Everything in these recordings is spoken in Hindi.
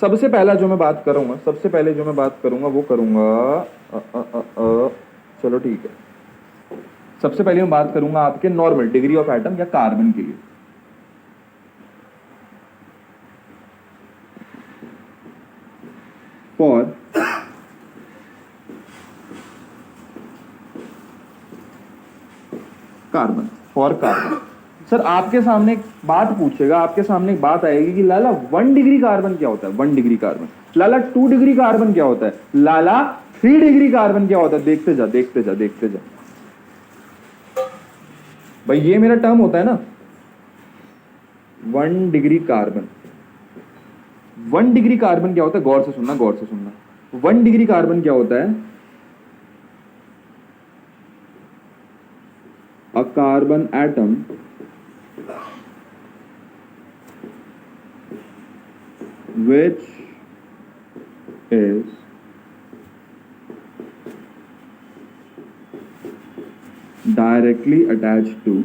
सबसे पहला जो मैं बात करूंगा, सबसे पहले जो मैं बात करूंगा वो करूंगा चलो ठीक है, सबसे पहले मैं बात करूंगा आपके नॉर्मल डिग्री ऑफ एटम या कार्बन के लिए। For carbon, for carbon. Sir आपके सामने एक बात पूछेगा, आपके सामने एक बात आएगी कि लाला 1 डिग्री कार्बन क्या होता है, 1 डिग्री कार्बन। लाला 2 डिग्री कार्बन क्या होता है, लाला 3 डिग्री कार्बन क्या होता है। देखते जा देखते जा देखते जा भाई, ये मेरा टर्म होता है ना 1 डिग्री कार्बन। 1 डिग्री कार्बन क्या होता है, गौर से सुनना, गौर से सुनना। 1 डिग्री कार्बन क्या होता है, a carbon atom which is directly attached to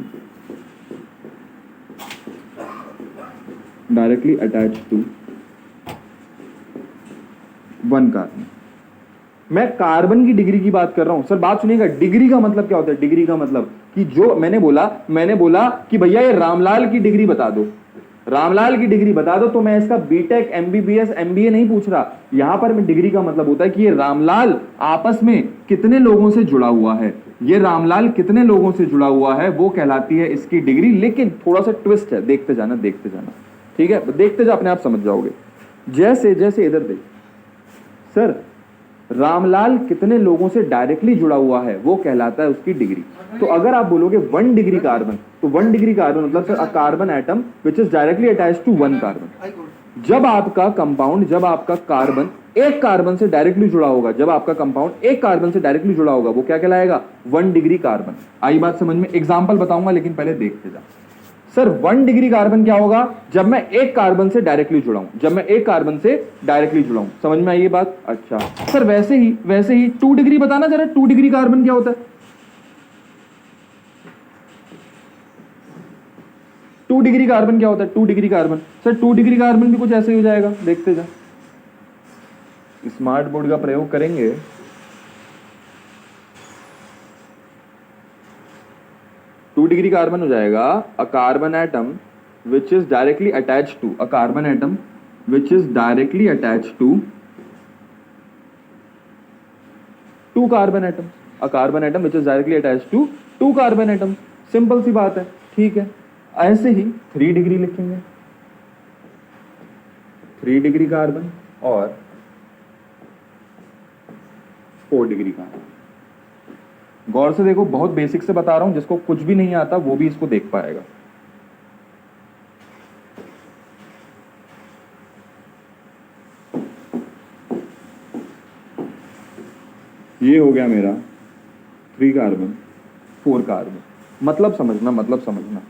one carbon। मैं कार्बन की डिग्री की बात कर रहा हूं। सर बात सुनिएगा, डिग्री का मतलब क्या होता है, डिग्री का मतलब कि जो मैंने बोला कि भैया ये रामलाल की डिग्री बता दो, रामलाल की डिग्री बता दो, तो मैं इसका बीटेक एमबीबीएस एमबीए नहीं पूछ रहा। यहां पर मैं डिग्री का मतलब होता है कि ये रामलाल आपस में कितने लोगों से जुड़ा हुआ है, ये रामलाल कितने लोगों से जुड़ा हुआ है, वो कहलाती है इसकी डिग्री। लेकिन थोड़ा सा ट्विस्ट है, देखते जाना देखते जाना, ठीक है, देखते जा, अपने आप समझ जाओगे। जैसे जैसे इधर देख सर, रामलाल कितने लोगों से डायरेक्टली जुड़ा हुआ है वो कहलाता है उसकी डिग्री। तो अगर आप बोलोगे 1 डिग्री कार्बन, तो 1 डिग्री कार्बन मतलब sir a carbon atom which is directly attached to 1 carbon. जब आपका कंपाउंड, जब आपका कार्बन एक कार्बन से डायरेक्टली जुड़ा होगा, जब आपका कंपाउंड एक कार्बन से डायरेक्टली जुड़ा होगा, वो क्या कहलाएगा, 1 डिग्री कार्बन। आई बात समझ में? एग्जांपल बताऊंगा लेकिन पहले देखते जा। सर 1 डिग्री कार्बन क्या होगा, जब मैं एक कार्बन से डायरेक्टली जुड़ा हूं, जब मैं एक कार्बन से डायरेक्टली जुड़ा हूं। समझ में आई ये बात? अच्छा सर वैसे ही 2 डिग्री बताना जरा, 2 डिग्री कार्बन क्या होता है। 2 डिग्री कार्बन क्या होता है, 2 degree carbon. Sir 2 degree carbon भी कुछ ऐसे ही हो जाएगा, देखते जा। स्मार्ट बोर्ड का प्रयोग करेंगे। 2 डिग्री कार्बन हो जाएगा a carbon atom which is directly attached to, a carbon atom which is directly attached to 2 carbon atom, a carbon atom which is directly attached to 2 carbon atom. Simple सी बात है, ठीक है। ऐसे ही 3 डिग्री लिखेंगे, 3 डिग्री कार्बन और 4 डिग्री कार्बन। गौर से देखो, बहुत बेसिक से बता रहा हूं, जिसको कुछ भी नहीं आता वो भी इसको देख पाएगा। ये हो गया मेरा 3 कार्बन 4 कार्बन। मतलब समझना, मतलब समझना।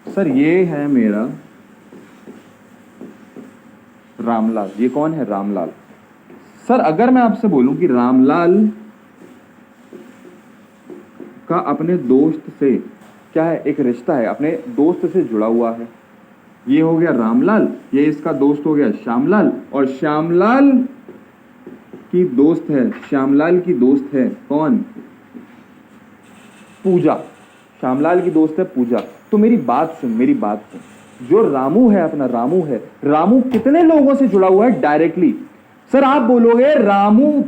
सर ये है मेरा रामलाल। ये कौन है, रामलाल। सर अगर मैं आपसे बोलूं कि रामलाल का अपने दोस्त से क्या है, एक रिश्ता है, अपने दोस्त से जुड़ा हुआ है। ये हो गया रामलाल, ये इसका दोस्त हो गया श्यामलाल, और श्यामलाल की दोस्त है, श्यामलाल की दोस्त है कौन, पूजा। श्यामलाल की दोस्त है पूजा। तो मेरी बात सुन, मेरी बात सुन। जो रामू है, अपना रामू है, रामू कितने लोगों से जुड़ा हुआ है डायरेक्टली। सर आप बोलोगे रामू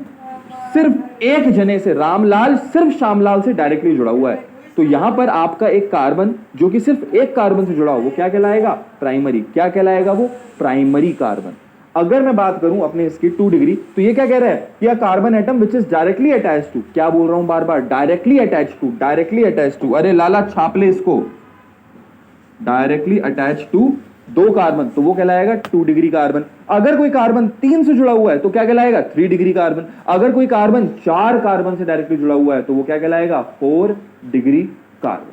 सिर्फ एक जने से, रामलाल सिर्फ श्यामलाल से डायरेक्टली जुड़ा हुआ है। तो यहां पर आपका एक कार्बन जो कि सिर्फ एक कार्बन से जुड़ा हो, वो क्या कहलाएगा, प्राइमरी। क्या कहलाएगा वो, प्राइमरी कार्बन। अगर मैं बात करूं अपने इसकी 2 डिग्री, तो ये क्या कह रहा है कि carbon atom which is directly attached to, क्या बोल रहा हूं बार बार, directly attached to, directly attached to. अरे लाला छाप ले इसको, डायरेक्टली अटैच्ड टू 2 कार्बन, तो वो कहलाएगा 2 डिग्री कार्बन। अगर कोई कार्बन 3 से जुड़ा हुआ है तो क्या कहलाएगा, 3 डिग्री कार्बन। अगर कोई कार्बन 4 कार्बन से डायरेक्टली जुड़ा हुआ है तो वो क्या कहलाएगा, 4 डिग्री कार्बन।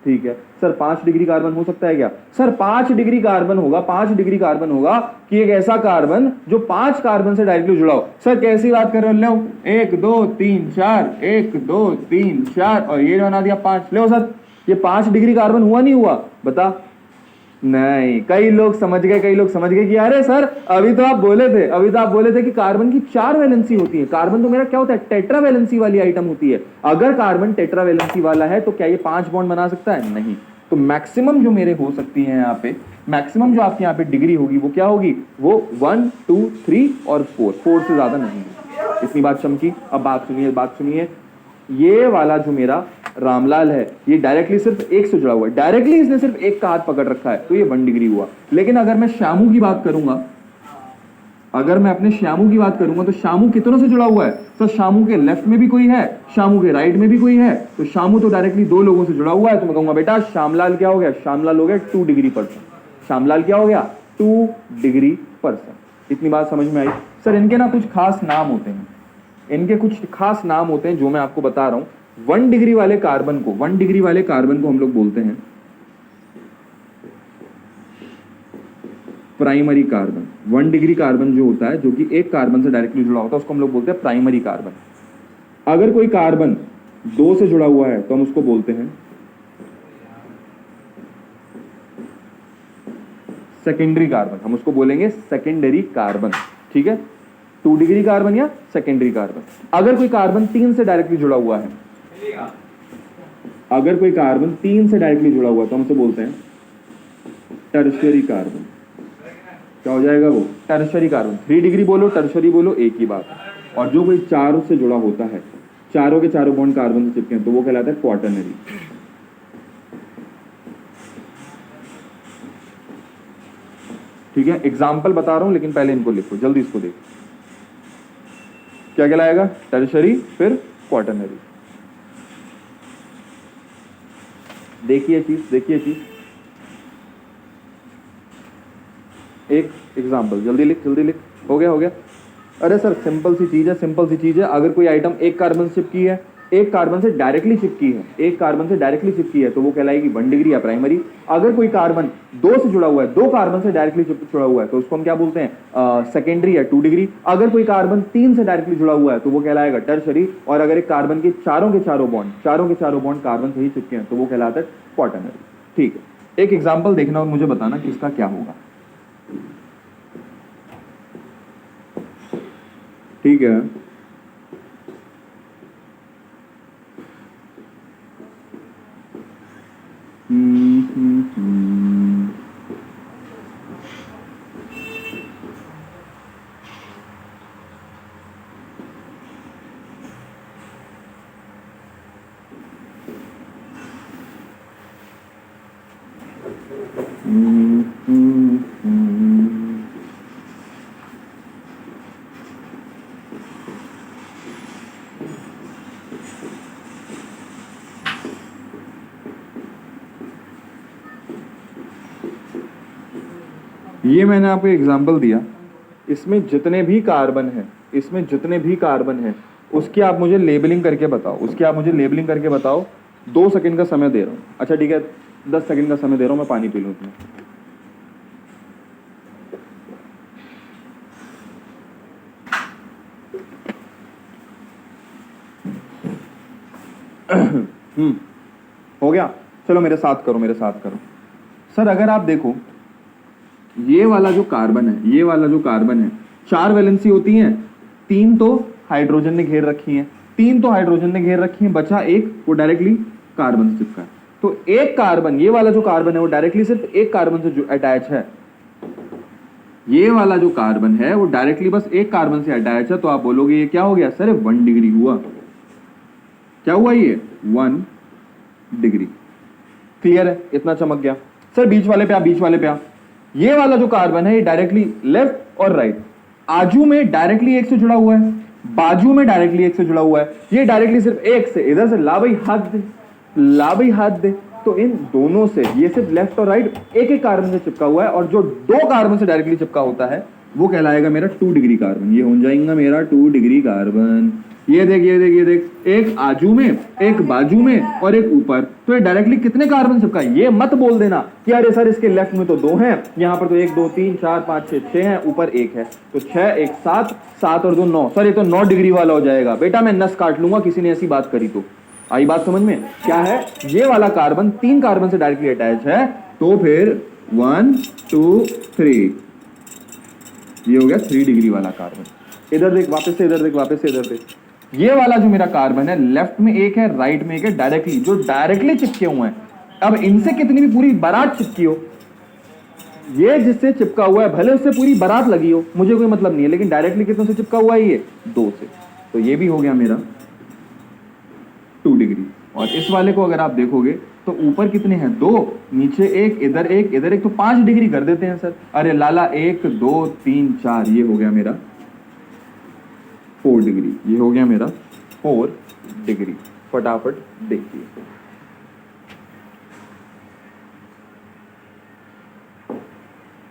ठीक है सर 5 डिग्री कार्बन हो सकता है क्या, सर 5 डिग्री कार्बन होगा, 5 डिग्री कार्बन होगा कि एक ऐसा कार्बन जो 5 कार्बन से डायरेक्टली जुड़ा हो। सर कैसी बात कर रहे हो, 1 2 3 4, 1 2 3 4 और ये बना दिया 5। लो सर ये 5 डिग्री कार्बन हुआ नहीं हुआ, बता। नहीं, कई लोग समझ गए, कई लोग समझ गए कि अरे सर अभी तो आप बोले थे कि कार्बन की 4 वैलेंसी होती है। कार्बन तो मेरा क्या होता है, टेट्रा वैलेंसी वाली आइटम होती है। अगर कार्बन टेट्रा वैलेंसी वाला है तो क्या ये 5 बॉन्ड बना सकता है? नहीं। तो मैक्सिमम जो मेरे हो सकती है यहाँ पे, मैक्सिमम जो आपके यहाँ पे डिग्री होगी वो क्या होगी, वो 1 2 3 और 4 से ज्यादा नहीं होगी। इतनी बात चमकी। अब बात सुनिए, ये वाला जो मेरा रामलाल है ये डायरेक्टली सिर्फ एक से जुड़ा हुआ है, डायरेक्टली इसने सिर्फ एक का हाथ पकड़ रखा है तो ये 1 डिग्री हुआ। लेकिन अगर मैं श्यामू की बात करूंगा, अगर मैं अपने श्यामू की बात करूंगा तो श्यामू कितनों से जुड़ा हुआ है? तो श्यामू के लेफ्ट में भी कोई है, श्यामू के राइट में भी कोई है, तो श्यामू तो डायरेक्टली 2 लोगों से जुड़ा हुआ है। तो मैं कहूंगा बेटा श्यामलाल क्या हो गया, श्यामलाल हो गया 2 डिग्री पर्सन। श्यामलाल क्या हो गया, 2 डिग्री पर्सन। इतनी बात समझ में आई? सर इनके ना कुछ खास नाम होते हैं, इनके कुछ खास नाम होते हैं जो मैं आपको बता रहा हूं। 1 डिग्री वाले कार्बन को हम लोग बोलते हैं प्राइमरी कार्बन। 1 डिग्री कार्बन जो होता है, जो कि एक कार्बन से डायरेक्टली जुड़ा होता है, उसको हम लोग बोलते हैं प्राइमरी कार्बन। अगर कोई कार्बन 2 से जुड़ा हुआ है तो हम उसको बोलते हैं सेकेंडरी कार्बन, हम उसको बोलेंगे सेकेंडरी कार्बन। ठीक है, 2 डिग्री कार्बन या सेकेंडरी कार्बन। अगर कोई कार्बन 3 से डायरेक्टली जुड़ा हुआ है, तो हम उसे बोलते हैं टर्शियरी कार्बन। क्या हो जाएगा वो, टर्शियरी कार्बन। 3 डिग्री बोलो, टर्शियरी बोलो, एक ही बात है। और जो कोई 4 से जुड़ा होता है, चारों के चारों बॉन्ड कार्बन से चिपके हैं, तो वो कहलाता है क्वाटरनरी। ठीक है, एग्जाम्पल बता रहा हूं लेकिन पहले इनको लिखो, जल्दी इसको देखो। क्या कहलाएगा, टर्शियरी फिर क्वाटरनरी। देखिए चीज, एक एग्जाम्पल, जल्दी लिख। हो गया। अरे सर सिंपल सी चीज है। अगर कोई आइटम एक कार्बन से चिपकी है, एक कार्बन से डायरेक्टली चिपकी है, तो वो कहलाएगी 1 डिग्री या प्राइमरी। अगर कोई कार्बन 2 से जुड़ा हुआ है, 2 कार्बन से डायरेक्टली जुड़ा हुआ है, तो उसको हम क्या बोलते हैं, सेकेंडरी या 2 डिग्री। अगर कोई कार्बन 3 से डायरेक्टली जुड़ा हुआ है तो वो कहलाएगा टर्शियरी। और अगर एक कार्बन के चारों के चारों बॉन्ड कार्बन से ही चिपके हैं तो वो कहलाता है क्वाटरनरी। ठीक है, एक एग्जाम्पल देखना और मुझे बताना कि इसका क्या होगा। ठीक है, ये मैंने आपको एग्जाम्पल दिया। इसमें जितने भी कार्बन हैं उसकी आप मुझे लेबलिंग करके बताओ। 2 सेकंड का समय दे रहा हूँ। अच्छा ठीक है, 10 सेकंड का समय दे रहा हूँ, मैं पानी पी लूँ उसमें। हो गया, चलो मेरे साथ करो। सर अगर आप देखो, ये वाला जो कार्बन है 4 वैलेंसी होती हैं, 3 तो हाइड्रोजन ने घेर रखी हैं, बचा एक, वो डायरेक्टली कार्बन से चिपका है। तो एक कार्बन, ये वाला जो कार्बन है वो डायरेक्टली सिर्फ एक कार्बन से अटैच है। ये वाला जो कार्बन है वो डायरेक्टली बस एक कार्बन से अटैच है। तो आप बोलोगे ये क्या हो गया सर, 1 डिग्री हुआ। क्या हुआ ये, 1 डिग्री। क्लियर है, इतना चमक गया। सर बीच वाले पे आ। ये वाला जो कार्बन है ये डायरेक्टली लेफ्ट और राइट, आजू में डायरेक्टली एक से जुड़ा हुआ है, बाजू में डायरेक्टली एक से जुड़ा हुआ है। ये डायरेक्टली सिर्फ एक से, इधर से ला भाई हाथ दे। तो इन दोनों से ये सिर्फ लेफ्ट और राइट एक कार्बन से चिपका हुआ है, और जो 2 कार्बन से डायरेक्टली चिपका होता है वो कहलाएगा मेरा 2 डिग्री कार्बन। ये हो जाएगा मेरा 2 डिग्री कार्बन। ये देख, एक आजू में, एक बाजू में और एक ऊपर। तो ये डायरेक्टली कितने कार्बन चिपका है? ये मत बोल देना कि अरे सर इसके लेफ्ट में तो 2 हैं, यहाँ पर तो 1 2 3 4 5 6 हैं, ऊपर 1 है, तो 6 1 7 और 2 9। सर ये तो 9 डिग्री वाला हो जाएगा। बेटा मैं नस काट लूंगा किसी ने ऐसी बात करी तो। आई बात समझ में? क्या है, ये वाला कार्बन 3 कार्बन से डायरेक्टली अटैच है, तो फिर 1 2 3, ये हो गया 3 डिग्री वाला कार्बन। इधर देख, वापस से इधर देख, वापस से इधर देख, ये वाला जो मेरा कार्बन है, लेफ्ट में एक है, राइट में एक है, डायरेक्टली जो डायरेक्टली चिपके हुए हैं। अब इनसे कितनी भी पूरी बारात चिपकी हो, ये जिससे चिपका हुआ है भले उससे पूरी बारात लगी हो, मुझे कोई मतलब नहीं है, लेकिन डायरेक्टली कितनों से चिपका हुआ है, ये 2 से, तो ये भी हो गया मेरा 2 डिग्री। और इस वाले को अगर आप देखोगे तो ऊपर कितने हैं, 2, नीचे एक, इधर एक, इधर एक, तो 5 डिग्री कर देते हैं सर। अरे लाला, 1 2 3 4, ये हो गया मेरा 4 डिग्री, ये हो गया मेरा 4 डिग्री। फटाफट देखिए,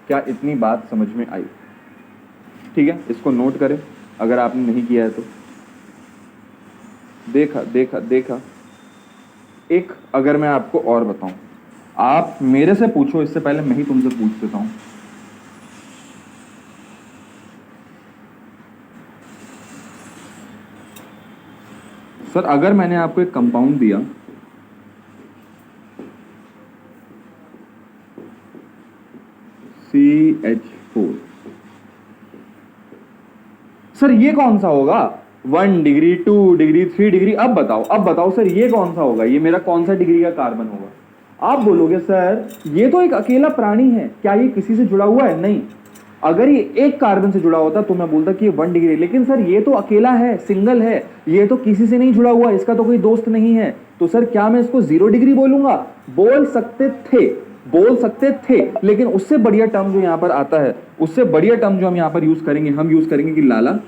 क्या इतनी बात समझ में आई? ठीक है, इसको नोट करें अगर आपने नहीं किया है तो। देखा देखा देखा। एक अगर मैं आपको और बताऊं, आप मेरे से पूछो, इससे पहले मैं ही तुमसे पूछ लेता हूं। सर अगर मैंने आपको एक कंपाउंड दिया, CH4, सर ये कौन सा होगा? 1 डिग्री, 2 डिग्री, 3 डिग्री। अब बताओ सर ये कौन सा होगा, ये मेरा कौन सा डिग्री का कार्बन होगा? आप बोलोगे सर ये तो एक अकेला प्राणी है, क्या ये किसी से जुड़ा हुआ है? नहीं। अगर ये एक कार्बन से जुड़ा होता तो मैं बोलता कि ये 1 डिग्री, लेकिन सर ये तो अकेला है, सिंगल है, ये तो किसी से नहीं जुड़ा हुआ, इसका तो कोई दोस्त नहीं है, तो सर क्या मैं इसको 0 डिग्री बोलूंगा? बोल सकते थे, लेकिन उससे बढ़िया टर्म जो यहाँ पर आता है, उससे बढ़िया टर्म जो हम यहाँ पर यूज करेंगे कि लाला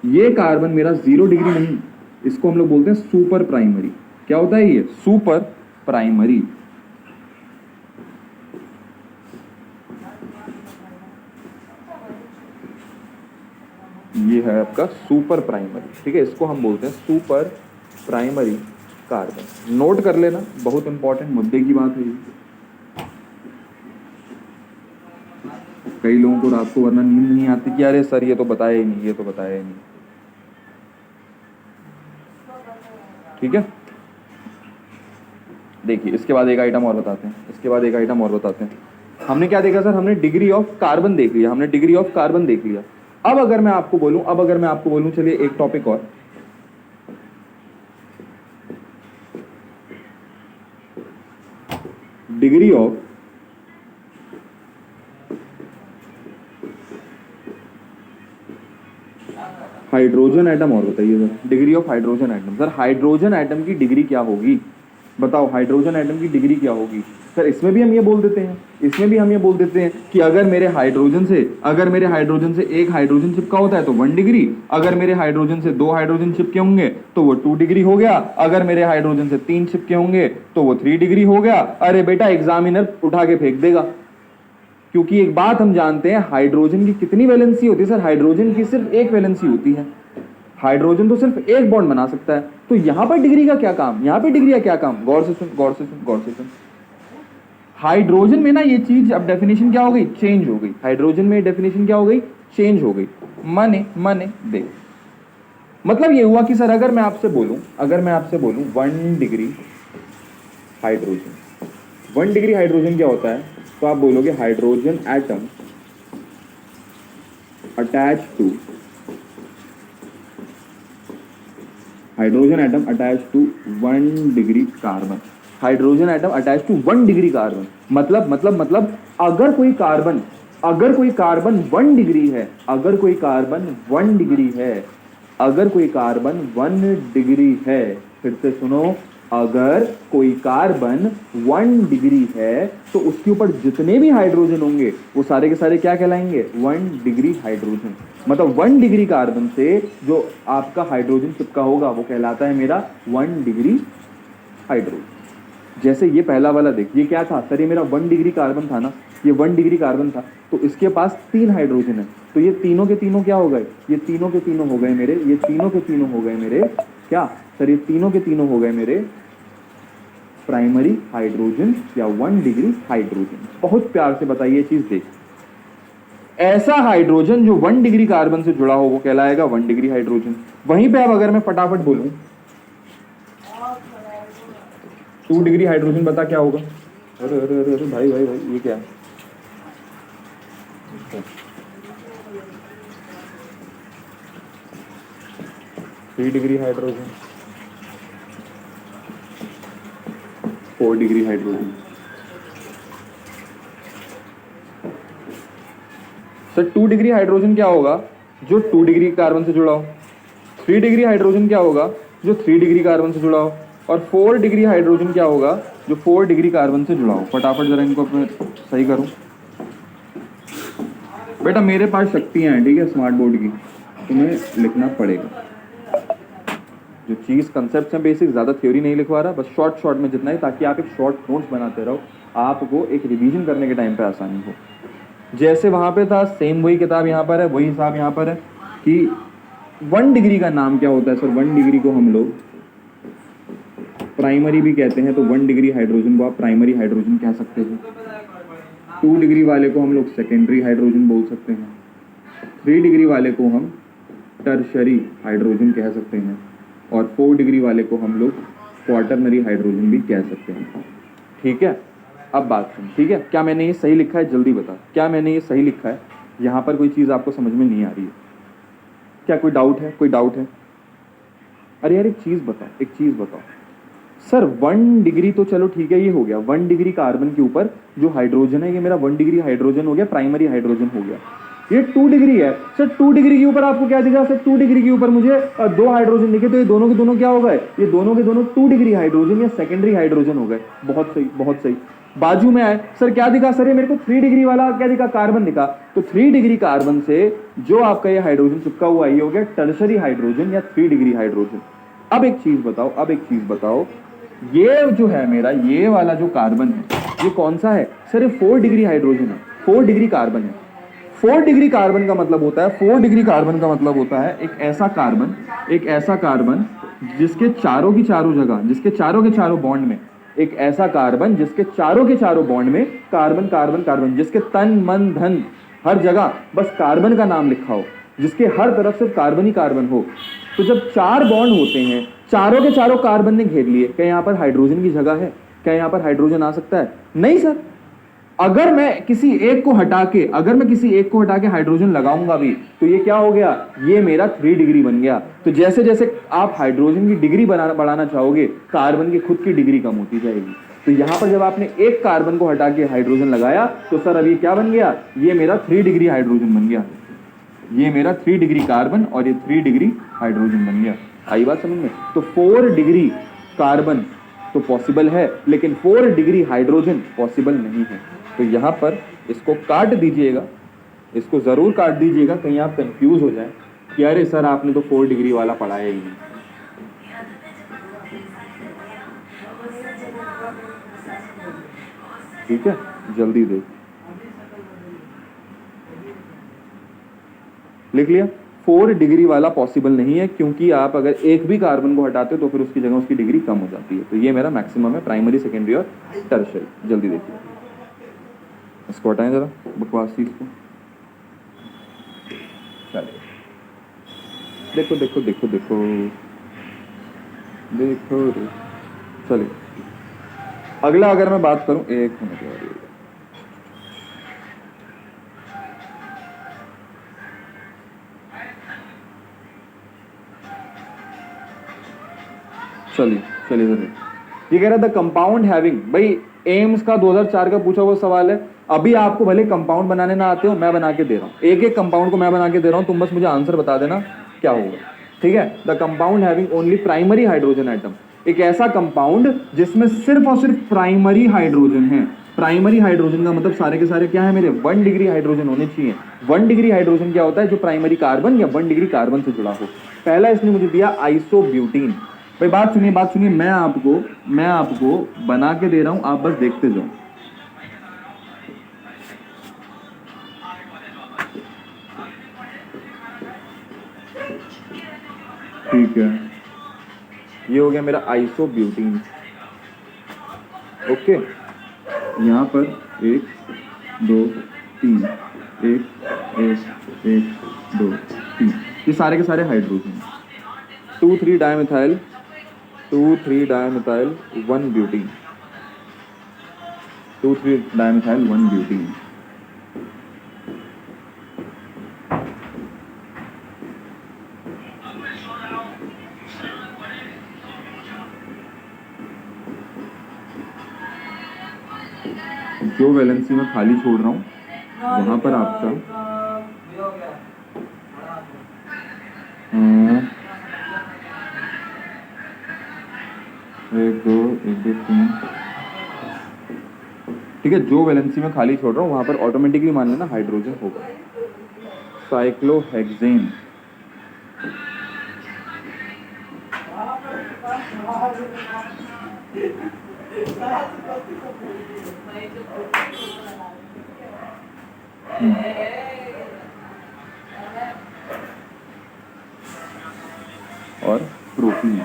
ये कार्बन मेरा 0 डिग्री नहीं, इसको हम लोग बोलते हैं सुपर प्राइमरी। क्या होता है ये? Super primary. ये है आपका सुपर प्राइमरी, ठीक है, इसको हम बोलते हैं सुपर प्राइमरी कार्बन। नोट कर लेना, बहुत इंपॉर्टेंट मुद्दे की बात है। कई लोगों को रात को वरना नींद नहीं आती कि अरे सर ये तो बताया ही नहीं, ये तो बताया ही नहीं। ठीक है, देखिए इसके बाद एक आइटम और बताते हैं, हमने क्या देखा सर? हमने डिग्री ऑफ कार्बन देख लिया, अब अगर मैं आपको बोलूं, चलिए एक टॉपिक और, डिग्री ऑफ हाइड्रोजन एटम और बताइए sir. Degree of hydrogen atom, sir hydrogen atom की डिग्री क्या होगी? बताओ हाइड्रोजन एटम की डिग्री क्या होगी? सर इसमें भी हम ये बोल देते हैं कि अगर मेरे हाइड्रोजन से एक हाइड्रोजन चिपका होता है तो 1 डिग्री, अगर मेरे हाइड्रोजन से 2 हाइड्रोजन चिपके होंगे तो वो 2 डिग्री हो गया, अगर मेरे हाइड्रोजन से 3 चिपके होंगे तो वो 3 डिग्री हो गया। अरे बेटा एग्जामिनर उठा के फेंक देगा, क्योंकि एक बात हम जानते हैं, हाइड्रोजन की कितनी वैलेंसी होती है सर? हाइड्रोजन की सिर्फ एक वैलेंसी होती है, हाइड्रोजन तो सिर्फ एक बॉन्ड बना सकता है, तो यहां पर डिग्री का क्या काम? गौर से सुन। हाइड्रोजन में ना ये चीज अब डेफिनेशन क्या हो गई? चेंज हो गई। हाइड्रोजन में डेफिनेशन क्या हो गई? चेंज हो गई। माने देख, मतलब ये हुआ कि सर अगर मैं आपसे बोलूं 1 डिग्री हाइड्रोजन क्या होता है, तो आप बोलोगे hydrogen atom attach to 1 degree carbon. Hydrogen atom attach to 1 degree carbon, मतलब अगर कोई कार्बन 1 डिग्री है, अगर कोई कार्बन 1 डिग्री है, फिर से सुनो, अगर कोई कार्बन 1 डिग्री है तो उसके ऊपर जितने भी हाइड्रोजन होंगे वो सारे के सारे क्या कहलाएंगे? 1 डिग्री हाइड्रोजन। मतलब 1 डिग्री कार्बन से जो आपका हाइड्रोजन चिपका होगा वो कहलाता है मेरा 1 डिग्री हाइड्रोजन। जैसे ये पहला वाला देख, ये क्या था सर? ये मेरा 1 डिग्री कार्बन था ना, ये 1 डिग्री कार्बन था, तो इसके पास 3 हाइड्रोजन है, तो ये तीनों के तीनों क्या हो गए? ये तीनों के तीनों हो गए मेरे क्या सर? ये तीनों के तीनों हो गए मेरे प्राइमरी हाइड्रोजन या 1 डिग्री हाइड्रोजन। बहुत प्यार से बताइए ये चीज देख, ऐसा हाइड्रोजन जो 1 डिग्री कार्बन से जुड़ा हो वो कहलाएगा 1 डिग्री हाइड्रोजन। वहीं पे अब अगर मैं फटाफट बोलूं 2 डिग्री हाइड्रोजन, बता क्या होगा? अरे भाई ये क्या है? Three degree hydrogen, 4 degree hydrogen. Sir 2 degree hydrogen क्या होगा? जो 2 डिग्री कार्बन से जुड़ा हो। 3 डिग्री हाइड्रोजन क्या होगा? जो 3 डिग्री कार्बन से जुड़ा हो। और 4 डिग्री हाइड्रोजन क्या होगा? जो 4 डिग्री कार्बन से जुड़ा हो। फटाफट जरा इनको अपने सही करूं। बेटा मेरे पास शक्तियां हैं, ठीक है, स्मार्ट बोर्ड की, तुम्हें लिखना पड़ेगा। जो चीज़ कंसेप्ट हैं बेसिक, ज़्यादा थ्योरी नहीं लिखवा रहा, बस शॉर्ट में जितना ही, ताकि आप एक शॉर्ट नोट्स बनाते रहो, आपको एक रिवीजन करने के टाइम पे आसानी हो। जैसे वहाँ पे था सेम वही किताब यहाँ पर है, वही हिसाब यहाँ पर है कि 1 डिग्री का नाम क्या होता है सर? 1 डिग्री को हम लोग प्राइमरी भी कहते हैं, तो 1 डिग्री हाइड्रोजन को आप प्राइमरी हाइड्रोजन कह सकते हो। 2 डिग्री वाले को हम लोग सेकेंडरी हाइड्रोजन बोल सकते हैं। 3 डिग्री वाले को हम टर्शरी हाइड्रोजन कह सकते हैं। और 4 डिग्री वाले को हम लोग क्वाटरनरी हाइड्रोजन भी कह सकते हैं। ठीक है, अब बात सुन, ठीक है? क्या मैंने ये सही लिखा है? जल्दी बता, क्या मैंने ये सही लिखा है? यहाँ पर कोई चीज़ आपको समझ में नहीं आ रही है क्या? कोई डाउट है? कोई डाउट है? अरे यार एक चीज़ बताओ सर, 1 डिग्री तो चलो ठीक है, ये हो गया 1 डिग्री कार्बन के ऊपर जो हाइड्रोजन है, ये मेरा 1 डिग्री हाइड्रोजन हो गया, प्राइमरी हाइड्रोजन हो गया। ये 2 डिग्री है सर, 2 डिग्री के ऊपर आपको क्या दिखा सर? 2 डिग्री के ऊपर मुझे 2 हाइड्रोजन दिखे, तो ये दोनों के दोनों क्या हो गए? ये दोनों के दोनों 2 डिग्री हाइड्रोजन या सेकेंडरी हाइड्रोजन हो गए। बहुत सही, बहुत सही। बाजू में आए सर, क्या दिखा सर? ये मेरे को 3 डिग्री वाला क्या दिखा? कार्बन दिखा। तो 3 डिग्री कार्बन से जो आपका ये हाइड्रोजन चिपका हुआ, ये हो गया टर्शरी हाइड्रोजन या 3 डिग्री हाइड्रोजन। अब एक चीज बताओ, ये जो है मेरा ये वाला जो कार्बन है, ये कौन सा है सर? ये 4 डिग्री हाइड्रोजन है, 4 डिग्री कार्बन है। 4 डिग्री कार्बन का मतलब होता है, 4 डिग्री कार्बन का मतलब होता है एक ऐसा कार्बन जिसके चारों की चारों जगह, जिसके चारों के चारों बॉन्ड में, एक ऐसा कार्बन जिसके चारों के चारों बॉन्ड में कार्बन कार्बन कार्बन, जिसके तन मन धन हर जगह बस कार्बन का नाम लिखा हो, जिसके हर तरफ सिर्फ कार्बन ही कार्बन हो। तो जब 4 बॉन्ड होते हैं, चारों के चारों कार्बन ने घेर लिए, क्या यहाँ पर हाइड्रोजन की जगह है? क्या यहाँ पर हाइड्रोजन आ सकता है? नहीं सर। अगर मैं किसी एक को हटा के हाइड्रोजन लगाऊंगा भी, तो ये क्या हो गया? ये मेरा 3 डिग्री बन गया। तो जैसे जैसे आप हाइड्रोजन की डिग्री बढ़ाना चाहोगे, कार्बन की खुद की डिग्री कम होती जाएगी। तो यहाँ पर जब आपने एक कार्बन को हटा के हाइड्रोजन लगाया, तो सर अभी क्या बन गया? ये मेरा 3 डिग्री हाइड्रोजन बन गया। ये मेरा 3 डिग्री कार्बन और ये 3 डिग्री हाइड्रोजन बन गया। आई बात समझ में? तो 4 डिग्री कार्बन तो पॉसिबल है, लेकिन 4 डिग्री हाइड्रोजन पॉसिबल नहीं है। तो यहाँ पर इसको काट दीजिएगा, इसको जरूर काट दीजिएगा, कहीं आप कंफ्यूज हो जाए कि अरे सर आपने तो 4 डिग्री वाला पढ़ाया ही नहीं। ठीक है, जल्दी देख लिख लिया। 4 डिग्री वाला पॉसिबल नहीं है, क्योंकि आप अगर एक भी कार्बन को हटाते हो तो फिर उसकी जगह उसकी डिग्री कम हो जाती है। तो ये मेरा मैक्सिमम है, प्राइमरी सेकेंडरी और टर्शियरी। जल्दी देखिए, इसको हटाएं जरा बकवास चीज को। चलिए देखो देखो देखो देखो देखो, चलिए अगला अगर मैं बात करूं, 1 मिनट और चलिए सर, ये कह रहा था कंपाउंड हैविंग। भाई एम्स का 2004 का पूछा हुआ सवाल है। अभी आपको भले कंपाउंड बनाने ना आते हो, मैं बना के दे रहा हूँ, एक एक कंपाउंड को मैं बना के दे रहा हूँ, तुम बस मुझे आंसर बता देना क्या होगा। ठीक है, the compound having only primary hydrogen atom, एक ऐसा कंपाउंड जिसमें सिर्फ और सिर्फ प्राइमरी हाइड्रोजन है। प्राइमरी हाइड्रोजन का मतलब सारे के सारे क्या है मेरे? 1 डिग्री हाइड्रोजन होने चाहिए। 1 डिग्री हाइड्रोजन क्या होता है? जो प्राइमरी कार्बन या 1 डिग्री कार्बन से जुड़ा हो। पहला इसने मुझे दिया आइसोब्यूटीन। भाई बात सुनिए, मैं आपको बना के दे रहा हूं, आप बस देखते जाओ। ठीक है, ये हो गया मेरा आइसोब्यूटीन। ओके, यहाँ पर 1 2 3 1 2 3, ये सारे के सारे hydrogen. 2,3 dimethyl 1 butene, 2,3 dimethyl 1 butene. जो वैलेंसी में खाली छोड़ रहा हूँ वहां पर आपका एक दो 3, ठीक है। जो वैलेंसी में खाली छोड़ रहा हूँ वहां पर ऑटोमेटिकली मान लेना हाइड्रोजन होगा। साइक्लोहेक्सेन, और प्रोटीन।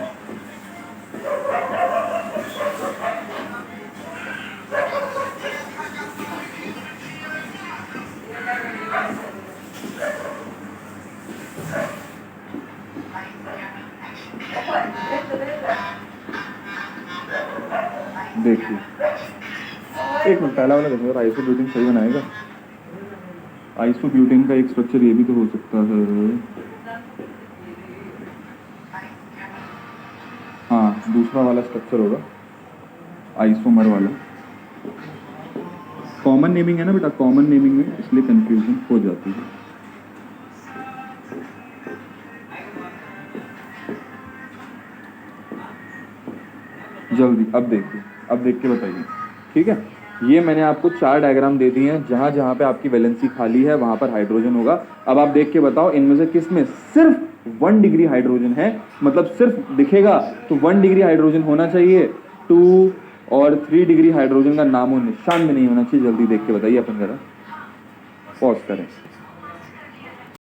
देखिए एक मिनट, पहला वाला देखो, आइसोब्यूटेन सही बनाएगा। आइसोब्यूटेन का एक स्ट्रक्चर ये भी तो हो सकता है। हाँ, दूसरा वाला स्ट्रक्चर होगा आइसोमर वाला। कॉमन नेमिंग है ना बेटा, कॉमन नेमिंग में इसलिए कंफ्यूजन हो जाती है। जल्दी अब देखिए, अब देख के बताइए, ठीक है। ये मैंने आपको 4 डायग्राम दे दिए हैं, जहां जहां पे आपकी वैलेंसी खाली है वहां पर हाइड्रोजन होगा। अब आप देख के बताओ इनमें से किस में सिर्फ 1 डिग्री हाइड्रोजन है, मतलब सिर्फ दिखेगा तो 1 डिग्री हाइड्रोजन होना चाहिए, 2 और 3 डिग्री हाइड्रोजन का नामो निशान भी नहीं होना चाहिए। जल्दी देख के बताइए अपन जरा, पॉज करें।